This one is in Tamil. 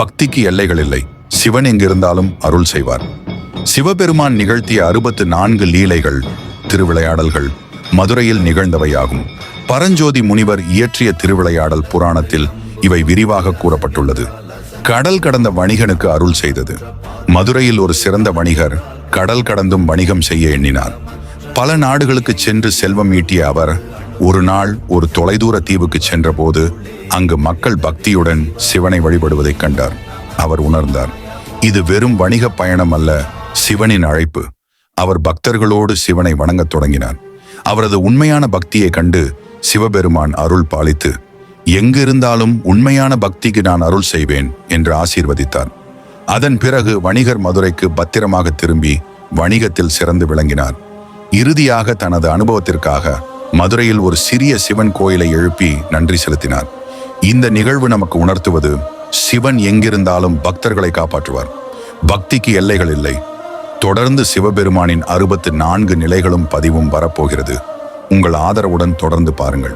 பக்திக்கு எல்லைகள் இல்லை. சிவன் எங்கிருந்தாலும் அருள் செய்வார். சிவபெருமான் நிகழ்த்திய 64 லீலைகள், திருவிளையாடல்கள் மதுரையில் நிகழ்ந்தவையாகும். பரஞ்சோதி முனிவர் இயற்றிய திருவிளையாடல் புராணத்தில் இவை விரிவாக கூறப்பட்டுள்ளது. கடல் கடந்த வணிகனுக்கு அருள் செய்தது. மதுரையில் ஒரு சிறந்த வணிகர் கடல் கடந்தும் வணிகம் செய்ய எண்ணினார். பல நாடுகளுக்கு சென்று செல்வம் ஈட்டிய அவர் ஒரு நாள் ஒரு தொலைதூர தீவுக்கு சென்றபோது அங்கு மக்கள் பக்தியுடன் சிவனை வழிபடுவதைக் கண்டார். அவர் உணர்ந்தார், இது வெறும் வணிக பயணம் அல்ல, சிவனின் அழைப்பு. அவர் பக்தர்களோடு சிவனை வணங்கத் தொடங்கினார். அவரது உண்மையான பக்தியை கண்டு சிவபெருமான் அருள் பாலித்து, எங்கிருந்தாலும் உண்மையான பக்திக்கு நான் அருள் செய்வேன் என்று ஆசீர்வதித்தார். அதன் பிறகு வணிகர் மதுரைக்கு பத்திரமாக திரும்பி வணிகத்தில் சிறந்து விளங்கினார். இறுதியாக தனது அனுபவத்திற்காக மதுரையில் ஒரு சிறிய சிவன் கோயிலை எழுப்பி நன்றி செலுத்தினார். இந்த நிகழ்வு நமக்கு உணர்த்துவது, சிவன் எங்கிருந்தாலும் பக்தர்களை காப்பாற்றுவார். பக்திக்கு எல்லைகள் இல்லை. தொடர்ந்து சிவபெருமானின் 64 நிலைகளும் பதிவும் வரப்போகிறது. உங்கள் ஆதரவுடன் தொடர்ந்து பாருங்கள்.